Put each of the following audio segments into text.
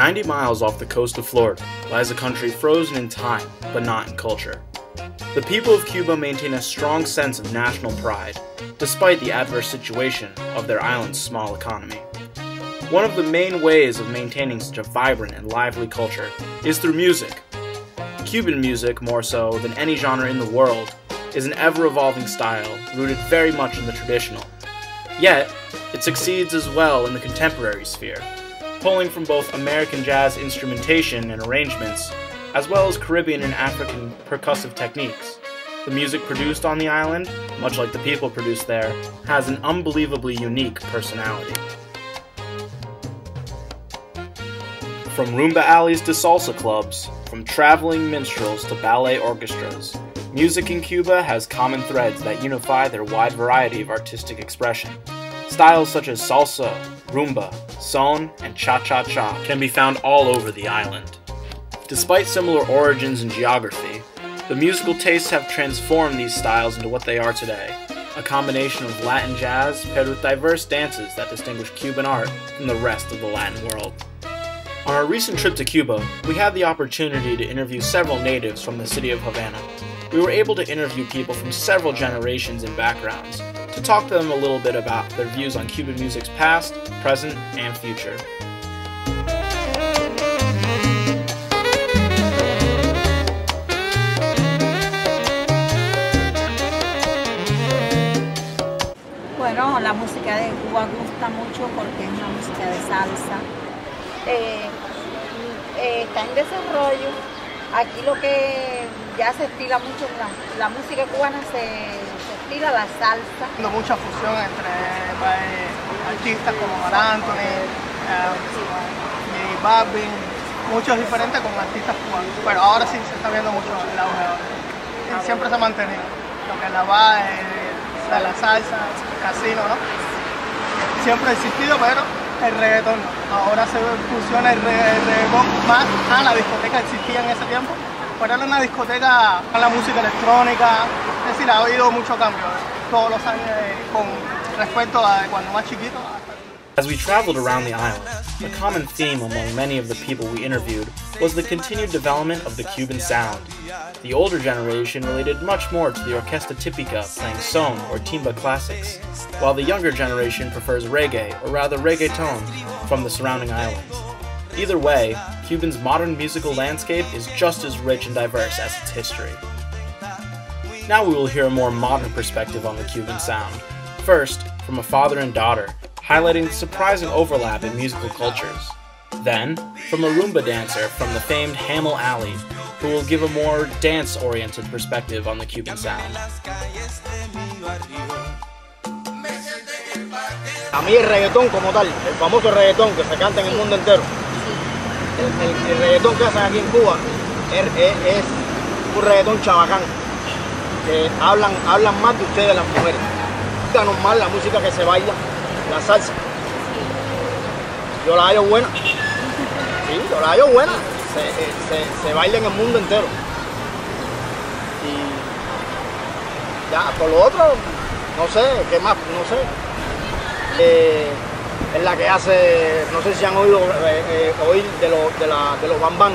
90 miles off the coast of Florida lies a country frozen in time, but not in culture. The people of Cuba maintain a strong sense of national pride, despite the adverse situation of their island's small economy. One of the main ways of maintaining such a vibrant and lively culture is through music. Cuban music, more so than any genre in the world, is an ever-evolving style rooted very much in the traditional. Yet, it succeeds as well in the contemporary sphere, pulling from both American jazz instrumentation and arrangements, as well as Caribbean and African percussive techniques. The music produced on the island, much like the people produced there, has an unbelievably unique personality. From rumba alleys to salsa clubs, from traveling minstrels to ballet orchestras, music in Cuba has common threads that unify their wide variety of artistic expression. Styles such as salsa, rumba, son, and cha-cha-cha can be found all over the island. Despite similar origins and geography, the musical tastes have transformed these styles into what they are today, a combination of Latin jazz paired with diverse dances that distinguish Cuban art from the rest of the Latin world. On our recent trip to Cuba, we had the opportunity to interview several natives from the city of Havana. We were able to interview people from several generations and backgrounds, to talk to them a little bit about their views on Cuban music's past, present, and future. Bueno, la música de Cuba gusta mucho porque es una música de salsa. Está en desarrollo. Aquí lo que ya se estila mucho, la música cubana se estila la salsa. Mucha fusión entre artistas como Mar Anthony, J Balvin, muchos diferentes con artistas cubanos. Pero ahora sí se está viendo mucho el auge. Siempre se ha mantenido lo que es la base, la salsa, el casino, ¿no? Siempre ha existido, pero el reggaetón no. Ahora se fusiona el reggaetón más a la discoteca, existía en ese tiempo, pero era una discoteca con la música electrónica, es decir, ha habido mucho cambio todos los años con respecto a cuando más chiquito. As we traveled around the island, a common theme among many of the people we interviewed was the continued development of the Cuban sound. The older generation related much more to the orquesta típica playing son or timba classics, while the younger generation prefers reggae, or rather reggaeton, from the surrounding islands. Either way, Cuba's modern musical landscape is just as rich and diverse as its history. Now we will hear a more modern perspective on the Cuban sound. First, from a father and daughter, highlighting the surprising overlap in musical cultures. Then, from a rumba dancer from the famed Hamel Alley, who will give a more dance-oriented perspective on the Cuban sound. A mí el reggaetón como tal, el famoso reggaetón que se canta en el mundo entero, el reggaetón que hacen aquí en Cuba es un reggaetón chabacán, que hablan más de ustedes las mujeres. Es normal la música que se baila, la salsa. Yo la hallo buena, sí, yo la hallo buena, se baila en el mundo entero. Y ya, por lo otro, no sé, ¿qué más? No sé. Es la que hace, no sé si han oído oír de los bambán.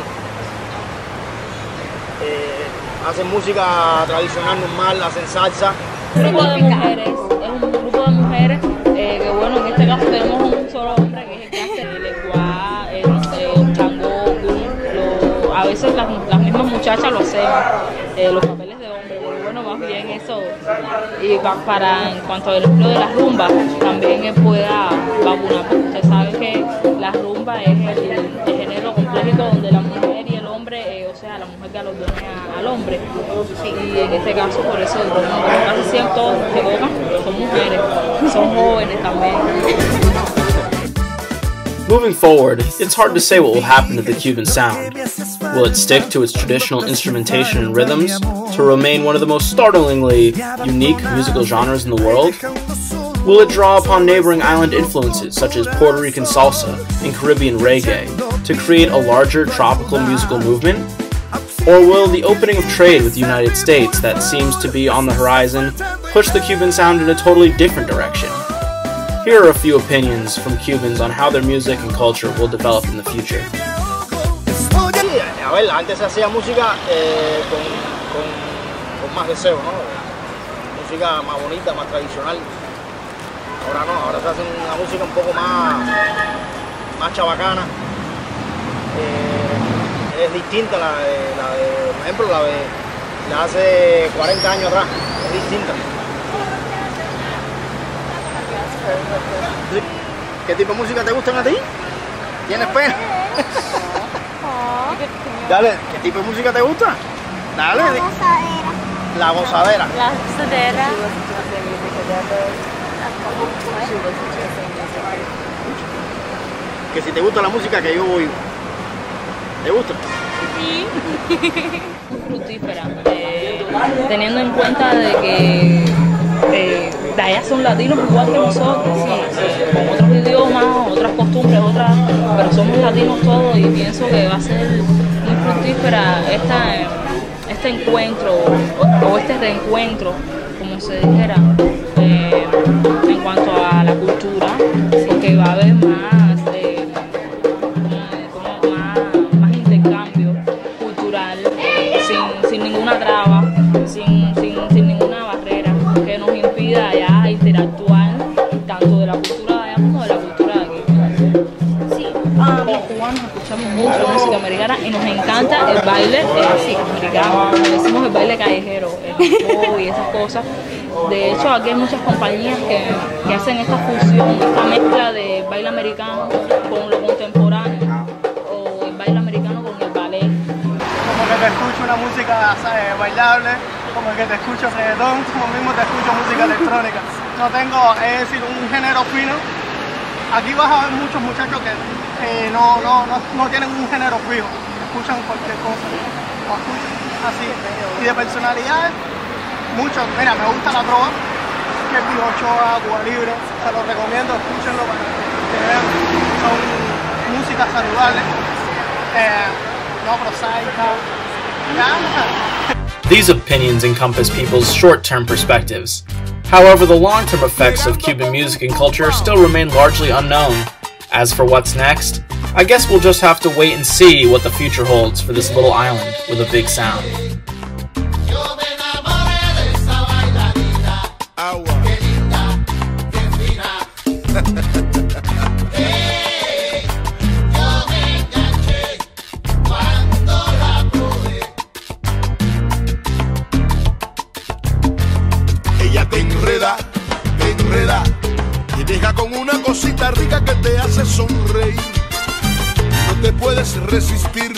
Hacen música tradicional normal, hacen salsa. Un grupo de mujeres, es un grupo de mujeres que bueno, en este caso tenemos un solo hombre que es el que hace el ecuá, el changó, a veces las mismas muchachas lo hacen, los papeles de hombre, pero bueno, más bien eso. Y para en cuanto al empleo de las rumbas, también pueda vacunar, porque ustedes saben que la rumba es el género complejo donde la mujer y el hombre, o sea, la mujer galardonea al hombre. Y en este caso, por eso, casi siempre todos que tocan son mujeres, son jóvenes también. Moving forward, it's hard to say what will happen to the Cuban sound. Will it stick to its traditional instrumentation and rhythms to remain one of the most startlingly unique musical genres in the world? Will it draw upon neighboring island influences such as Puerto Rican salsa and Caribbean reggae to create a larger tropical musical movement? Or will the opening of trade with the United States that seems to be on the horizon push the Cuban sound in a totally different direction? Here are a few opinions from Cubans on how their music and culture will develop in the future. a ver, antes se hacía música con más deseo, ¿no? Música más bonita, más tradicional. Ahora no, ahora se hace una música un poco más chabacana. Es distinta por ejemplo, la de hace 40 años atrás, es distinta. ¿Qué tipo de música te gustan a ti? ¿Tienes pena? Dale, ¿qué tipo de música te gusta? Dale. La gozadera. La gozadera. Que si te gusta la música que yo oigo. ¿Te gusta? Sí. Fructífera. Teniendo en cuenta de que de allá son latinos igual que nosotros, con otros idiomas, otras costumbres, pero somos latinos todos, y pienso que va a ser muy fructífera este encuentro o este reencuentro, como se dijera, en cuanto a la cultura, porque va a haber más intercambio cultural, sin ninguna traba, sin ninguna barrera que nos impida ya interactuar tanto de la cultura de allá como de la cultura de aquí. Sí, los cubanos escuchamos mucho música americana y nos encanta el baile americano, decimos el baile callejero, el pop y esas cosas. De hecho, aquí hay muchas compañías que hacen esta fusión, esta mezcla de baile americano con lo contemporáneo, o el baile americano con el ballet. Como que te escucho una música bailable, como que te escucho reggaetón, como mismo te escucho música electrónica. No tengo, es decir, un género fino. Aquí vas a ver muchos muchachos que no tienen un género fijo, escuchan cualquier cosa, o escuchan así. Y de personalidades, muchos, mira, me gusta la trova, que es Ochoa, Cuba Libre, se los recomiendo, escúchenlo para que vean, son músicas saludables, no prosaicas, ya. These opinions encompass people's short-term perspectives. However, the long-term effects of Cuban music and culture still remain largely unknown. As for what's next, I guess we'll just have to wait and see what the future holds for this little island with a big sound. Y deja con una cosita rica que te hace sonreír. No te puedes resistir